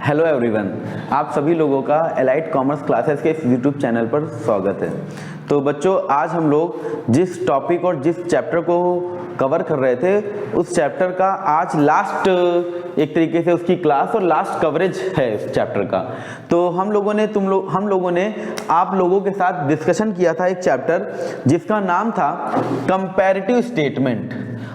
Hello everyone, आप सभी लोगों का एलाइट कॉमर्स क्लासेस के इस यूट्यूब चैनल पर स्वागत है। तो बच्चों, आज हम लोग जिस टॉपिक और जिस चैप्टर को कवर कर रहे थे उस चैप्टर का आज लास्ट एक तरीके से उसकी क्लास और लास्ट कवरेज है उस चैप्टर का। तो हम लोगों ने आप लोगों के साथ डिस्कशन किया था एक चैप्टर जिसका नाम था कंपैरेटिव स्टेटमेंट,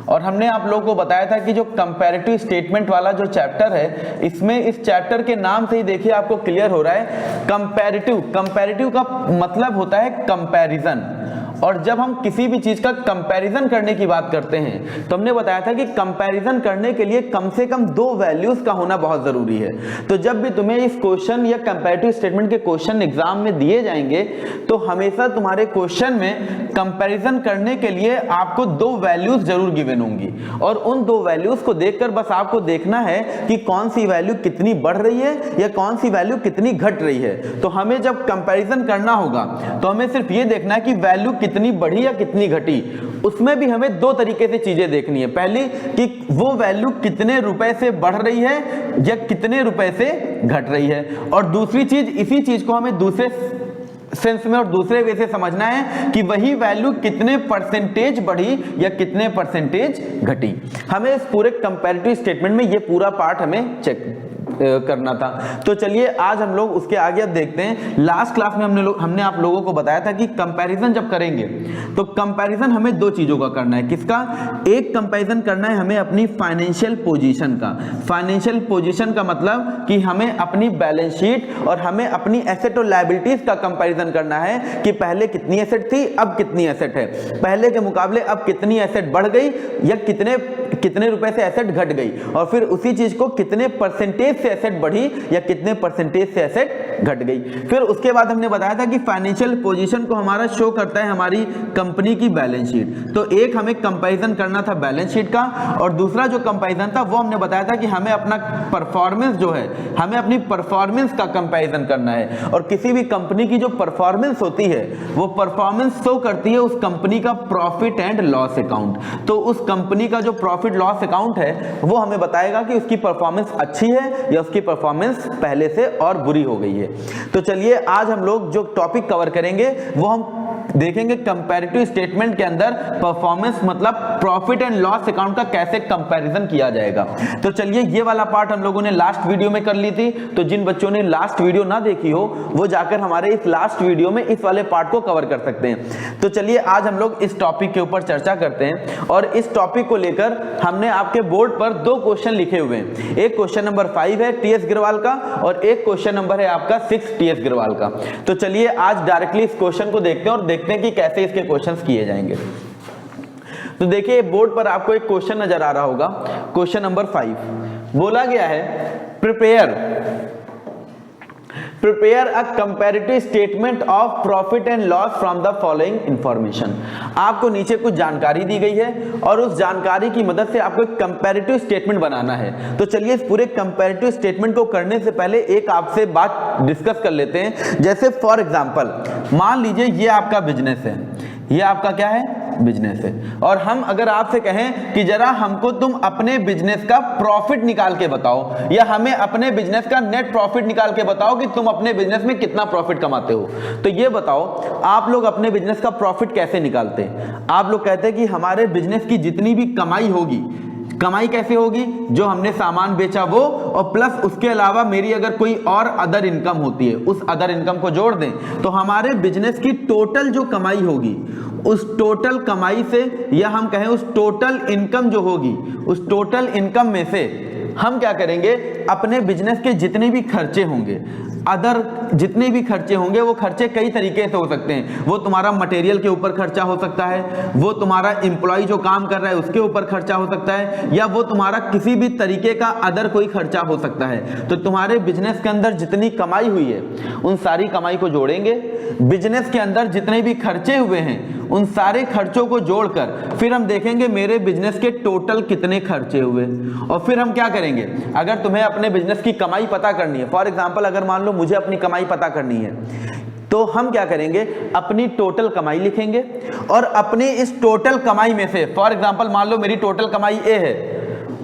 और हमने आप लोगों को बताया था कि जो कंपैरेटिव स्टेटमेंट वाला जो चैप्टर है, इसमें इस चैप्टर के नाम से ही देखिए आपको क्लियर हो रहा है कंपैरेटिव का मतलब होता है कंपैरिजन। और जब हम किसी भी चीज का कंपैरिजन करने की बात करते हैं तो हमने बताया था कि कंपैरिजन करने के लिए कम से कम दो वैल्यूज का होना बहुत जरूरी है। तो जब भी तुम्हें इस क्वेश्चन या कंपैरेटिव स्टेटमेंट के क्वेश्चन एग्जाम में दिए जाएंगे तो हमेशा तुम्हारे क्वेश्चन में कंपैरिजन करने के लिए आपको दो वैल्यूज जरूर गिवन होंगी, और उन दो वैल्यूज को देखकर बस आपको देखना है कि कौन सी वैल्यू कितनी बढ़ रही है या कौन सी वैल्यू कितनी घट रही है। तो हमें जब कंपैरिजन करना होगा तो हमें सिर्फ ये देखना है कि वैल्यू कितनी बढ़ी या कितनी घटी। उसमें भी हमें दो तरीके से चीजें देखनी है। पहली कि वो वैल्यू कितने रुपए से बढ़ रही है या कितने रुपए से घट रही है, और दूसरी चीज, इसी चीज को हमें दूसरे सेंस में और दूसरे वे से समझना है कि वही वैल्यू कितने परसेंटेज बढ़ी या कितने परसेंटेज घटी। हमें इस पूरे कंपैरेटिव स्टेटमेंट में ये पूरा पार्ट हमें चेक करना था। तो चलिए आज हम लोग उसके आगे अब देखते हैं। लास्ट क्लास में हमने आप लोगों को बताया था कि कंपैरिजन जब करेंगे तो कंपैरिजन हमें दो चीजों का करना है। किसका? एक कंपैरिजन करना है हमें अपनी फाइनेंशियल पोजीशन का। फाइनेंशियल पोजीशन का मतलब कि हमें अपनी बैलेंस शीट और हमें अपनी एसेट और लायबिलिटीज का कंपैरिजन करना है कि पहले कितनी एसेट थी, अब कितनी एसेट है, पहले के मुकाबले अब कितनी एसेट बढ़ गई या कितने रुपए से एसेट घट गई, और फिर उसी चीज को कितने परसेंटेज से एसेट बढ़ी या कितने परसेंटेज से एसेट घट गई। फिर उसके बाद हमने बताया था कि फाइनेंशियल पोजीशन को हमारा शो करता है हमारी कंपनी की बैलेंस शीट। तो एक हमें कंपैरिजन करना था बैलेंस शीट का, और दूसरा जो कंपैरिजन था वो हमने बताया था कि हमें अपना परफॉर्मेंस जो है, हमें अपनी परफॉर्मेंस का कंपैरिजन करना है। और किसी भी कंपनी की जो परफॉर्मेंस होती है वो परफॉर्मेंस शो करती है उस कंपनी का प्रॉफिट एंड लॉस अकाउंट। तो उस कंपनी का जो प्रॉफिट लॉस अकाउंट है वो हमें बताएगा कि उसकी परफॉर्मेंस अच्छी है या उसकी परफॉर्मेंस पहले से और बुरी हो गई है। तो चलिए आज हम लोग जो टॉपिक कवर करेंगे वो हम देखेंगे कंपैरेटिव स्टेटमेंट के अंदर परफॉर्मेंस मतलब प्रॉफिट एंड लॉस अकाउंट का कैसे कंपैरिजन किया जाएगा। तो चलिए ये वाला पार्ट हम लोगों ने लास्ट वीडियो में कर ली थी, तो जिन बच्चों ने लास्ट वीडियो ना देखी हो वो जाकर हमारे इस लास्ट वीडियो में इस वाले पार्ट को कवर कर सकते हैं। तो चलिए आज हम लोग इस टॉपिक के ऊपर चर्चा करते हैं, और इस टॉपिक को लेकर हमने आपके बोर्ड पर दो क्वेश्चन लिखे हुए हैं। एक क्वेश्चन नंबर 5 है टीएस गिरवाल का, और एक क्वेश्चन नंबर है आपका 6 टीएस गिरवाल का। तो चलिए आज डायरेक्टली इस क्वेश्चन को देखते हैं और देखते हैं कि कैसे इसके क्वेश्चंस किए जाएंगे। तो देखिए बोर्ड पर आपको एक क्वेश्चन नजर आ रहा होगा। क्वेश्चन नंबर 5 बोला गया है prepare a comparative statement of profit and loss from the following information. आपको नीचे कुछ जानकारी दी गई है और उस जानकारी की मदद से आपको एक कंपैरेटिव स्टेटमेंट बनाना है। तो चलिए इस पूरे कंपैरेटिव स्टेटमेंट को करने से पहले एक आपसे बात डिस्कस कर लेते हैं। जैसे फॉर एग्जांपल मान लीजिए ये आपका बिजनेस है, ये आपका क्या है? बिजनेस है, और हम अगर आपसे कहें कि जरा हमको तुम अपने बिजनेस का प्रॉफिट निकाल के बताओ, या हमें अपने बिजनेस का नेट प्रॉफिट निकाल के बताओ कि तुम अपने बिजनेस में कितना प्रॉफिट कमाते हो, तो ये बताओ आप लोग अपने बिजनेस का प्रॉफिट कैसे निकालते हैं? आप लोग कहते हैं कि हमारे बिजनेस की जितनी भी कमाई होगी, कमाई कैसे होगी? जो हमने सामान बेचा वो, और प्लस उसके अलावा मेरी अगर कोई और अदर इनकम होती है उस अदर इनकम को जोड़ दें तो हमारे बिजनेस की टोटल जो कमाई होगी उस टोटल कमाई से, या हम कहें उस टोटल इनकम जो होगी उस टोटल इनकम में से हम क्या करेंगे? अपने बिजनेस के जितने भी खर्चे होंगे, अदर जितने भी खर्चे होंगे, वो खर्चे कई तरीके से हो सकते हैं। वो तुम्हारा मटेरियल के ऊपर खर्चा हो सकता है, वो तुम्हारा एम्प्लॉय जो काम कर रहा है उसके ऊपर खर्चा हो सकता है, या वो तुम्हारा किसी भी तरीके का अदर कोई खर्चा हो सकता है। तो तुम्हारे बिजनेस के अंदर जितनी कमाई हुई है उन सारी कमाई को जोड़ेंगे, बिजनेस के अंदर जितने भी खर्चे हुए हैं उन सारे खर्चों को जोड़कर फिर हम देखेंगे मेरे बिजनेस के टोटल कितने खर्चे हुए, और फिर हम क्या करेंगे? अगर तुम्हें अपने बिजनेस की कमाई पता करनी है, फॉर एग्जांपल अगर मान लो मुझे अपनी कमाई पता करनी है, तो हम क्या करेंगे? अपनी टोटल कमाई लिखेंगे, और अपनी इस टोटल कमाई में से, फॉर एग्जांपल मान लो मेरी टोटल कमाई ए है,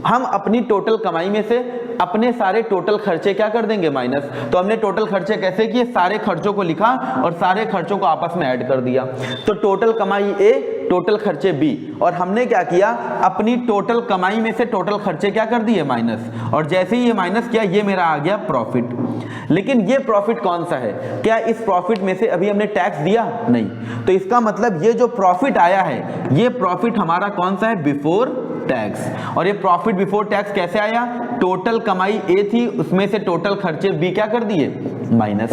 हम अपनी टोटल कमाई में से अपने सारे टोटल खर्चे क्या कर देंगे माइनस। तो हमने टोटल खर्चे कैसे किए, सारे खर्चों को लिखा और सारे खर्चों को आपस में ऐड कर दिया। तो टोटल कमाई ए, टोटल खर्चे बी, और हमने क्या किया, अपनी टोटल कमाई में से टोटल खर्चे क्या कर दिए माइनस, और जैसे ही ये माइनस किया ये मेरा आ गया प्रॉफिट। लेकिन ये प्रॉफिट कौन सा है, क्या इस प्रॉफिट में से अभी हमने टैक्स दिया, नहीं। तो इसका मतलब ये जो प्रॉफिट आया है ये प्रॉफिट हमारा कौन सा है, बिफोर टैक्स। और ये प्रॉफिट बिफोर टैक्स कैसे आया, टोटल कमाई ए थी उसमें से टोटल खर्चे बी क्या कर दिए माइनस।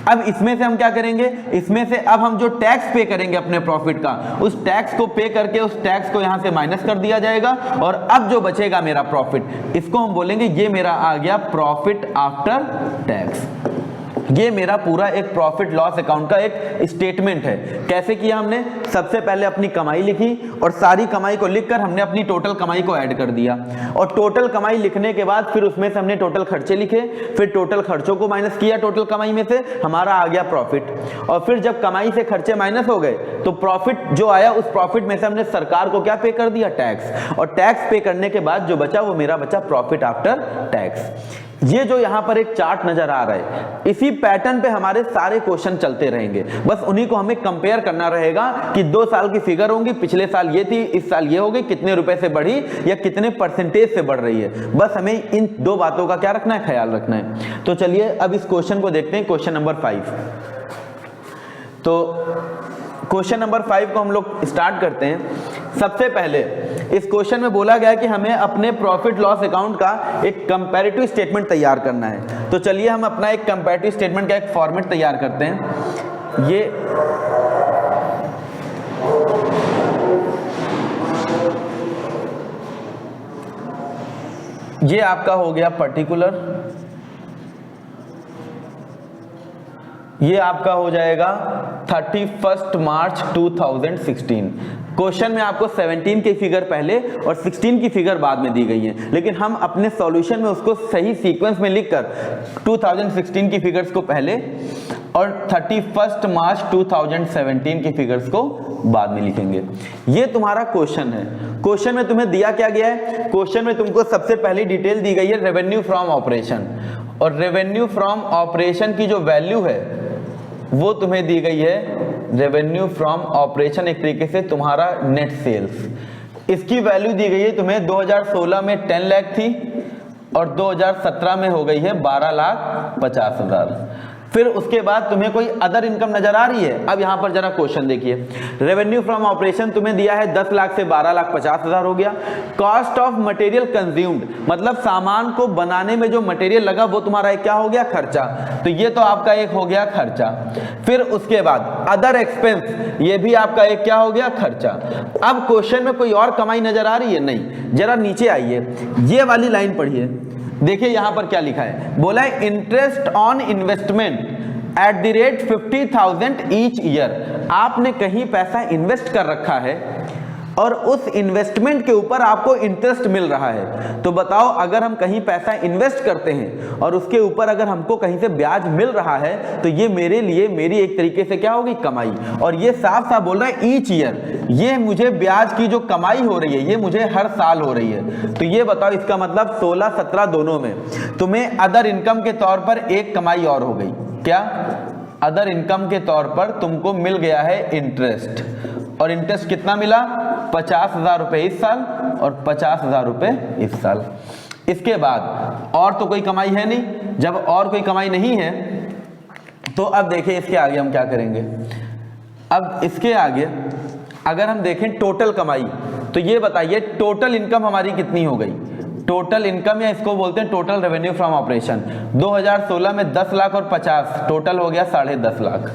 अब इसमें से हम क्या करेंगे, इसमें से अब हम जो टैक्स पे करेंगे अपने प्रॉफिट का, उस टैक्स को पे करके उस टैक्स को यहां से माइनस कर दिया जाएगा, और अब जो बचेगा मेरा प्रॉफिट, इसको हम बोलेंगे ये मेरा आ गया प्रॉफिट आफ्टर टैक्स। ये मेरा पूरा एक प्रॉफिट लॉस अकाउंट का एक स्टेटमेंट है। कैसे किया हमने, सबसे पहले अपनी कमाई लिखी और सारी कमाई को लिखकर हमने अपनी टोटल कमाई को ऐड कर दिया, और टोटल कमाई लिखने के बाद फिर उसमें से हमने टोटल खर्चे लिखे, फिर टोटल खर्चों को माइनस किया टोटल कमाई में से, हमारा आ गया प्रॉफिट। और फिर जब कमाई से खर्चे माइनस हो गए तो प्रॉफिट जो आया उस प्रॉफिट में से हमने सरकार को क्या पे कर दिया, टैक्स, और टैक्स पे करने के बाद जो बचा वो मेरा बचा प्रॉफिट आफ्टर टैक्स। ये जो यहां पर एक चार्ट नजर आ रहा है, इसी पैटर्न पे हमारे सारे क्वेश्चन चलते रहेंगे, बस उन्हीं को हमें कंपेयर करना रहेगा कि 2 साल की फिगर होंगी, पिछले साल ये थी, इस साल ये हो गई, कितने रुपए से बढ़ी या कितने परसेंटेज से बढ़ रही है। बस हमें इन 2 बातों का क्या रखना है, ख्याल रखना है। तो चलिए अब इस क्वेश्चन को देखते हैं, क्वेश्चन नंबर 5। तो क्वेश्चन नंबर 5 को हम लोग स्टार्ट करते हैं। सबसे पहले इस क्वेश्चन में बोला गया है कि हमें अपने प्रॉफिट लॉस अकाउंट का एक कंपैरेटिव स्टेटमेंट तैयार करना है। तो चलिए हम अपना एक कंपैरेटिव स्टेटमेंट का एक फॉर्मेट तैयार करते हैं। ये आपका हो गया पर्टिकुलर, ये आपका हो जाएगा 31 मार्च 2016। क्वेश्चन में आपको 17 की फिगर पहले और 16 की फिगर बाद में दी गई है, लेकिन हम अपने सॉल्यूशन में उसको सही सीक्वेंस में लिखकर 2016 की फिगर्स को पहले और 31 मार्च 2017 की फिगर्स को बाद में लिखेंगे। ये तुम्हारा क्वेश्चन है। क्वेश्चन में तुम्हें दिया क्या गया है, क्वेश्चन में तुमको सबसे पहली डिटेल दी गई है रेवेन्यू फ्रॉम ऑपरेशन, और रेवेन्यू फ्रॉम ऑपरेशन की जो वैल्यू है वो तुम्हें दी गई है रेवेन्यू फ्रॉम ऑपरेशन, एक तरीके से तुम्हारा नेट सेल्स। इसकी वैल्यू दी गई है तुम्हें 2016 में 10 लाख थी और 2017 में हो गई है 12,50,000। फिर उसके बाद तुम्हें कोई अदर इनकम नजर आ रही है। अब यहां पर जरा क्वेश्चन देखिए, रेवेन्यू फ्रॉम ऑपरेशन तुम्हें दिया है 10 लाख से 12,50,000 हो गया। कॉस्ट ऑफ मटेरियल कंज्यूम्ड, मतलब सामान को बनाने में जो मटेरियल लगा वो तुम्हारा एक क्या हो गया, खर्चा। तो ये तो आपका एक हो गया खर्चा। फिर उसके बाद अदर एक्सपेंस, ये भी आपका एक क्या हो गया, खर्चा। अब क्वेश्चन में कोई और कमाई नजर आ रही है, नहीं। जरा नीचे आइए, ये वाली लाइन पढ़िए, देखिए यहां पर क्या लिखा है, बोला है interest on investment at the rate 50,000 each year. आपने कहीं पैसा इन्वेस्ट कर रखा है और उस इन्वेस्टमेंट के ऊपर आपको इंटरेस्ट मिल रहा है। तो बताओ, अगर हम कहीं पैसा इन्वेस्ट करते हैं और उसके ऊपर अगर हमको कहीं से ब्याज मिल रहा है तो ये मेरे लिए मेरी एक तरीके से क्या होगी, कमाई। और ये साफ साफ बोल रहा है ईच ईयर, ये मुझे ब्याज की जो कमाई हो रही है ये मुझे हर साल हो रही है। तो ये बताओ, इसका मतलब 16-17 दोनों में तुम्हें अदर इनकम के तौर पर एक कमाई और हो गई। क्या? अदर इनकम के तौर पर तुमको मिल गया है इंटरेस्ट, और इंटरेस्ट कितना मिला, 50,000 रुपए इस साल और 50,000 रुपए इस साल। इसके बाद और तो कोई कमाई है नहीं। जब और कोई कमाई नहीं है तो अब देखिए इसके आगे हम क्या करेंगे। अब इसके आगे अगर हम देखें टोटल कमाई, तो ये बताइए टोटल इनकम हमारी कितनी हो गई। टोटल इनकम, या इसको बोलते हैं टोटल रेवेन्यू फ्रॉम ऑपरेशन। 2016 में 10 लाख और 50, टोटल हो गया 10.5 लाख।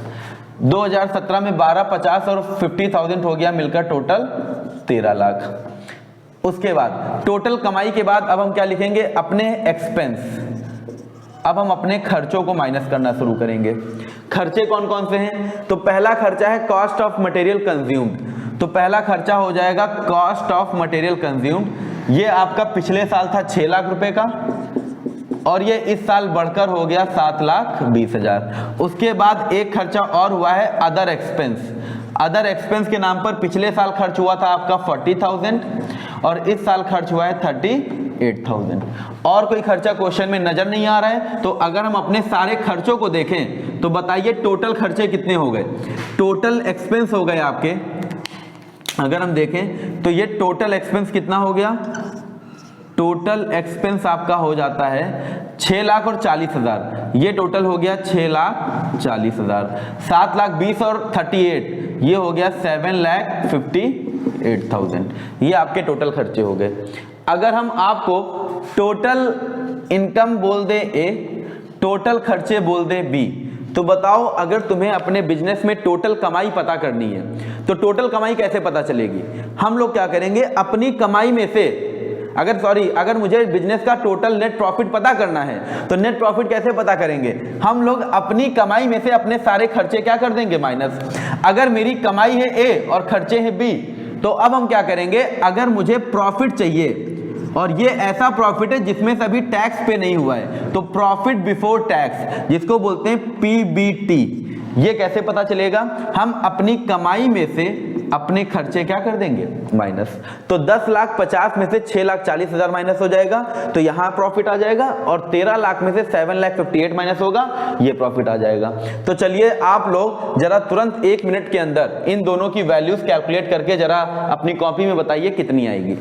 2017 में 12, 50 और 50,000 हो गया, मिलकर टोटल 13 लाख। उसके बाद टोटल कमाई के बाद अब हम क्या लिखेंगे, अपने एक्सपेंस। अब हम अपने खर्चों को माइनस करना शुरू करेंगे। खर्चे कौन कौन से हैं? तो पहला खर्चा है कॉस्ट ऑफ मटेरियल कंज्यूम्ड। तो पहला खर्चा हो जाएगा कॉस्ट ऑफ मटेरियल कंज्यूम्ड। ये आपका पिछले साल था 6 लाख रुपए का और ये इस साल बढ़कर हो गया 7,20,000। उसके बाद एक खर्चा और हुआ है अदर एक्सपेंस। अदर एक्सपेंस के नाम पर पिछले साल खर्च हुआ था आपका 40,000 और इस साल खर्च हुआ है 30,000। 58,000। और कोई खर्चा क्वेश्चन में नजर नहीं आ रहा है तो अगर हम अपने सारे खर्चों को देखें तो बताइए टोटल खर्चे कितने हो गए। टोटल एक्सपेंस हो गए आपके, अगर हम देखें तो ये टोटल एक्सपेंस कितना हो गया, टोटल एक्सपेंस आपका हो जाता है 6,40,000, ये टोटल हो गया 6,40,000। 7,20,000 और 38 ये हो गया 7,58,000। ये आपके टोटल खर्चे हो गए। अगर हम आपको टोटल इनकम बोल दे ए, टोटल खर्चे बोल दे बी, तो बताओ अगर तुम्हें अपने बिजनेस में टोटल कमाई पता करनी है तो टोटल कमाई कैसे पता चलेगी। हम लोग क्या करेंगे, अपनी कमाई में से अगर मुझे बिजनेस का टोटल नेट प्रॉफिट पता करना है तो नेट प्रॉफिट कैसे पता करेंगे, हम लोग अपनी कमाई में से अपने सारे खर्चे क्या कर देंगे माइनस। अगर मेरी कमाई है ए और खर्चे हैं बी, तो अब हम क्या करेंगे, अगर मुझे प्रॉफिट चाहिए और ये ऐसा प्रॉफिट है जिसमें से अभी टैक्स पे नहीं हुआ है, तो प्रॉफिट बिफोर टैक्स जिसको बोलते हैं पीबीटी, ये कैसे पता चलेगा, हम अपनी कमाई में से अपने खर्चे क्या कर देंगे माइनस। तो 10,50,000 में से 6,40,000 माइनस हो जाएगा तो यहां प्रॉफिट आ जाएगा, और 13 लाख में से 7,58,000 माइनस होगा, ये प्रॉफिट आ जाएगा। तो चलिए आप लोग जरा तुरंत 1 मिनट के अंदर इन दोनों की वैल्यूज कैलकुलेट करके जरा अपनी कॉपी में बताइए कितनी आएगी।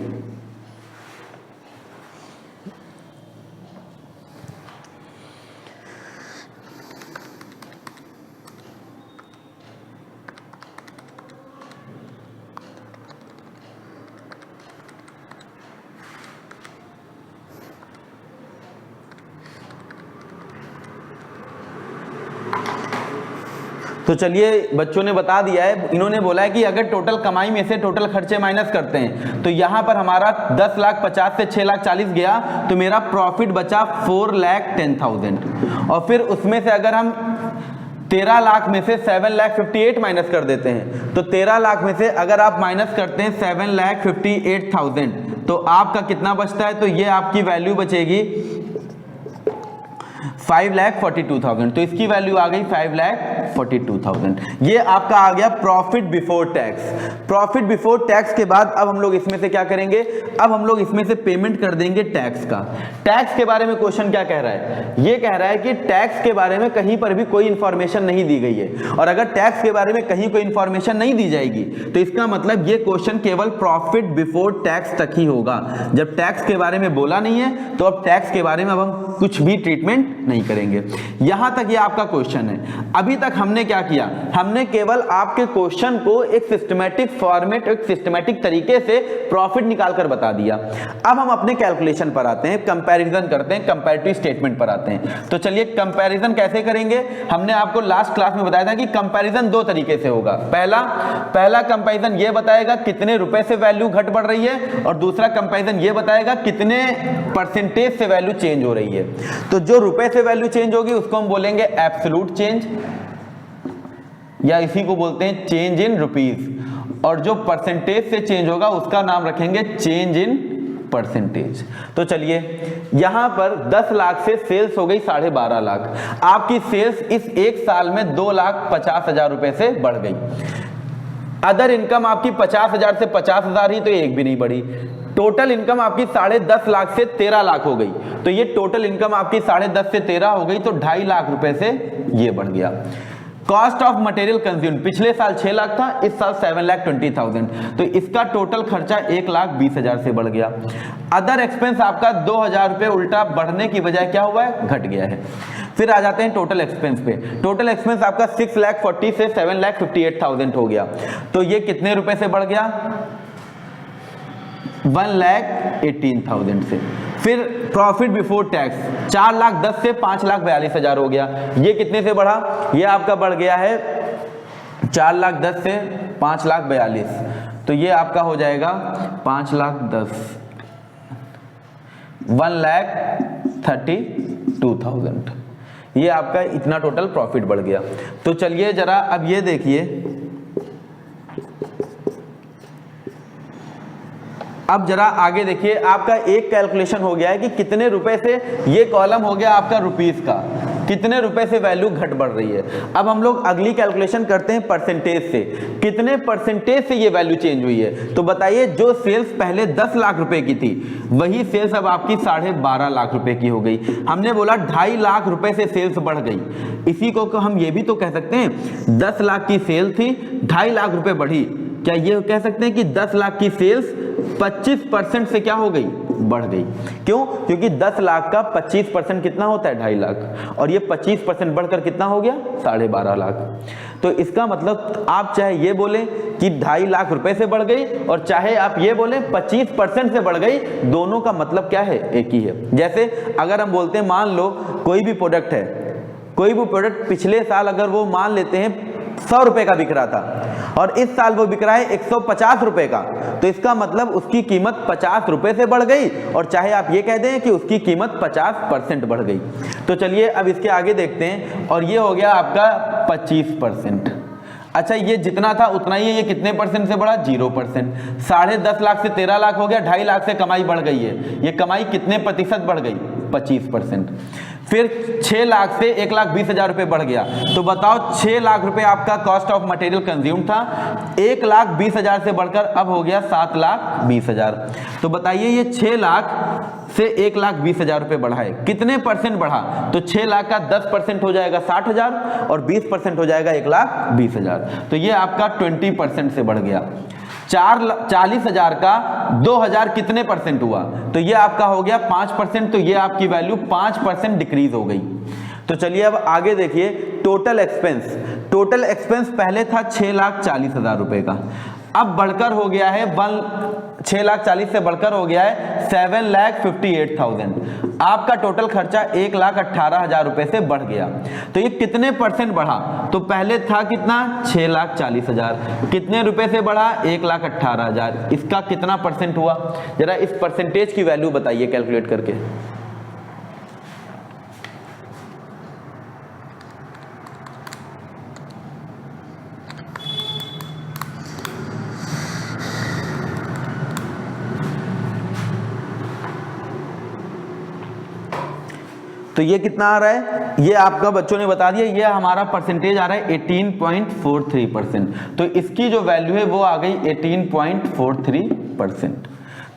तो चलिए बच्चों ने बता दिया है, इन्होंने बोला है कि अगर टोटल कमाई में से टोटल खर्चे माइनस करते हैं तो यहां पर हमारा 10,50,000 से 6,40,000 गया तो मेरा प्रॉफिट बचा 4,10,000, और फिर उसमें से अगर हम 13 लाख में से 7,58,000 माइनस कर देते हैं तो 13 लाख में से अगर आप माइनस करते हैं 7,58,000 तो आपका कितना बचता है, तो ये आपकी वैल्यू बचेगी 5,42,000। तो इसकी वैल्यू आ गई 5,42,000। ये आपका आ गया profit before tax. Profit before tax के बाद अब हम लोग इसमें से क्या करेंगे, अब हम लोग इसमें से पेमेंट कर देंगे टैक्स का। टैक्स के बारे में क्वेश्चन क्या कह रहा है, ये कह रहा है कि टैक्स के बारे में कहीं पर भी कोई इंफॉर्मेशन नहीं दी गई है, और अगर टैक्स के बारे में कहीं कोई इंफॉर्मेशन नहीं दी जाएगी तो इसका मतलब ये क्वेश्चन केवल प्रॉफिट बिफोर टैक्स तक ही होगा। जब टैक्स के बारे में बोला नहीं है तो अब टैक्स के बारे में अब हम कुछ भी ट्रीटमेंट नहीं करेंगे। यहां तक ये आपका क्वेश्चन है। अभी तक हमने क्या किया, हमने केवल आपके क्वेश्चन को एक सिस्टमैटिक फॉर्मेट, एक सिस्टमैटिक तरीके से प्रॉफिट निकालकर बता दिया। अब हम अपने कैलकुलेशन पर आते हैं, कंपैरिजन करते हैं, कंपैरेटिव स्टेटमेंट पर आते हैं। तो चलिए कंपैरिजन कैसे करेंगे, हमने आपको लास्ट क्लास में बताया था कि कंपैरिजन दो तरीके से होगा। पहला कंपैरिजन ये बताएगा कितने रुपए से वैल्यू घट बढ़ रही है, और दूसरा कंपैरिजन ये बताएगा कितने परसेंटेज से वैल्यू चेंज हो रही है। तो जो रुपए से वैल्यू चेंज होगी उसको हम बोलेंगे एब्सोल्यूट चेंज, या इसी को बोलते हैं चेंज इन रुपीज, और जो परसेंटेज से चेंज होगा उसका नाम रखेंगे चेंज इन परसेंटेज। तो चलिए यहां पर 10 लाख से सेल्स हो गई 12.5 लाख। आपकी सेल्स इस एक साल में 2,50,000 रुपए से बढ़ गई। अदर इनकम आपकी 50,000 से 50,000 ही, तो एक भी नहीं बढ़ी। टोटल इनकम आपकी 10.5 लाख से 13 लाख हो गई, तो ये टोटल इनकम आपकी 10.5 से 13 हो गई, तो 2.5 लाख रुपए से ये बढ़ गया। कॉस्ट ऑफ मटेरियल कंज्यूम पिछले साल 6 लाख था, इस साल 7,20,000, तो इसका टोटल खर्चा 1,20,000 से बढ़ गया। अदर एक्सपेंस आपका 2,000 रुपए उल्टा बढ़ने की बजाय क्या हुआ है, घट गया है। फिर आ जाते हैं टोटल एक्सपेंस पे। टोटल एक्सपेंस आपका 6,40,000 से 7,58,000 हो गया, तो ये कितने रुपए से बढ़ गया, 1,18,000 से। फिर प्रॉफिट बिफोर टैक्स 4,10,000 से 5,42,000 हो गया, ये कितने से बढ़ा, ये आपका बढ़ गया है 4,10,000 से 5,42,000, तो ये आपका हो जाएगा 5,10,000, 1,32,000। ये आपका इतना टोटल प्रॉफिट बढ़ गया। तो चलिए जरा अब ये देखिए, अब जरा आगे देखिए, आपका एक कैलकुलेशन हो गया है कि कितने रुपए से, ये कॉलम हो गया आपका रुपीस का, कितने रुपए से वैल्यू घट बढ़ रही है। अब हम लोग अगली कैलकुलेशन करते हैं परसेंटेज से, कितने परसेंटेज से ये वैल्यू चेंज हुई है। तो बताइए, जो सेल्स पहले 10 लाख रुपए की थी वही सेल्स अब आपकी 12.5 लाख रुपए की हो गई। हमने बोला 2.5 लाख रुपए से सेल्स बढ़ गई, इसी को हम ये भी तो कह सकते हैं 10 लाख की सेल थी 2.5 लाख रुपए बढ़ी। क्या ये कह सकते हैं कि 10 लाख की सेल्स 25% से क्या हो गई, बढ़ गई। क्यों? क्योंकि 10 लाख का 25% कितना होता है, 2.5 लाख, और ये 25% बढ़कर कितना हो गया, 12.5 लाख। तो इसका मतलब आप चाहे ये बोले कि 2.5 लाख रुपए से बढ़ गई और चाहे आप ये बोले 25% से बढ़ गई, दोनों का मतलब क्या है, एक ही है। जैसे अगर हम बोलते हैं, मान लो कोई भी प्रोडक्ट है, कोई भी प्रोडक्ट पिछले साल अगर वो मान लेते हैं 100 रुपए का बिक रहा था और इस साल वो बिक रहा है 150 रुपए का, तो इसका मतलब उसकी कीमत 50 रुपए से बढ़ गई, और चाहे आप ये कह दें कि उसकी कीमत 50% बढ़ गई। तो चलिए अब इसके आगे देखते हैं, और ये हो गया आपका 25%। अच्छा, ये जितना था उतना ही, ये कितने परसेंट से बढ़ा, 0%। 10.5 लाख से 13 लाख हो गया, 2.5 लाख से कमाई बढ़ गई है। ये कमाई कितने प्रतिशत बढ़ गई, 25%। फिर 6 लाख से 1,20,000 रुपए बढ़ गया। तो बताओ 6 लाख रुपए आपका कॉस्ट ऑफ मटेरियल कंज्यूम था, 1,20,000 से बढ़कर अब हो गया 7,20,000। तो बताइए ये 6 लाख से 1,20,000 रुपए बढ़ा है, कितने परसेंट बढ़ा? तो 6 लाख का 10% हो जाएगा 60,000 और 20% हो जाएगा 1,20,000। तो ये आपका 20% से बढ़ गया। 40,000 का 2,000 कितने परसेंट हुआ? तो ये आपका हो गया 5%। तो ये आपकी वैल्यू 5% डिक्रीज हो गई। तो चलिए अब आगे देखिए, टोटल एक्सपेंस। टोटल एक्सपेंस पहले था 6,40,000 रुपए का, अब बढ़कर हो गया है 6,40,000 से बढ़कर हो गया है 7,58,000। आपका टोटल खर्चा 1,18,000 रुपए से बढ़ गया। तो ये कितने परसेंट बढ़ा? तो पहले था कितना, 6,40,000, कितने रुपए से बढ़ा, 1,18,000। इसका कितना परसेंट हुआ? जरा इस परसेंटेज की वैल्यू बताइए कैलकुलेट करके। तो ये कितना आ रहा है, ये आपका बच्चों ने बता दिया, ये हमारा परसेंटेज आ रहा है 18.43%। तो इसकी जो वैल्यू है वो आ गई 18.43%।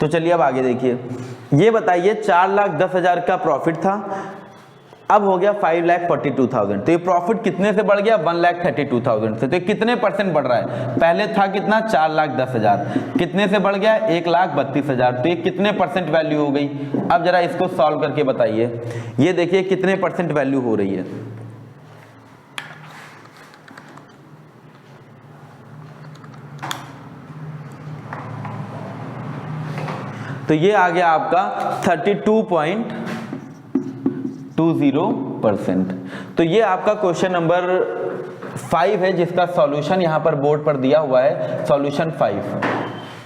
तो चलिए अब आगे देखिए, ये बताइए 4,10,000 का प्रॉफिट था, अब हो गया 5,42,000। तो ये प्रॉफिट कितने से बढ़ गया, 1,32,000 से। तो ये कितने परसेंट बढ़ रहा है? पहले था कितना, 4,10,000, कितने से बढ़ गया, 1,32,000। तो ये कितने परसेंट वैल्यू हो गई? अब जरा इसको सॉल्व करके बताइए। ये देखिए कितने परसेंट वैल्यू हो रही है। तो ये आ गया आपका 32.20%। तो ये आपका क्वेश्चन नंबर 5 है, जिसका सॉल्यूशन यहाँ पर बोर्ड पर दिया हुआ है, सॉल्यूशन 5।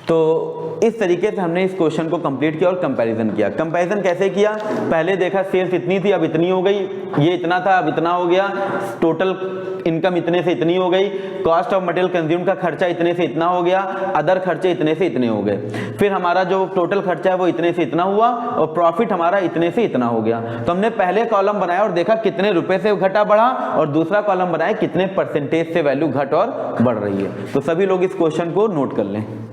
तो इस तरीके से हमने इस क्वेश्चन को कंप्लीट किया और कंपैरिजन किया। कंपैरिजन कैसे किया? पहले देखा सेल्स इतनी थी, अब इतनी हो गई, ये इतना था अब इतना हो गया, टोटल इनकम इतने से इतनी हो गई, कॉस्ट ऑफ मटेरियल कंज्यूम का खर्चा इतने से इतना हो गया, अदर खर्चे इतने से इतने हो गए। फिर हमारा जो टोटल खर्चा है वो इतने से इतना हुआ और प्रॉफिट हमारा इतने से इतना हो गया। तो हमने पहले कॉलम बनाया और देखा कितने रुपए से घटा बढ़ा, और दूसरा कॉलम बनाया कितने परसेंटेज से वैल्यू घट और बढ़ रही है। तो सभी लोग इस क्वेश्चन को नोट कर लें।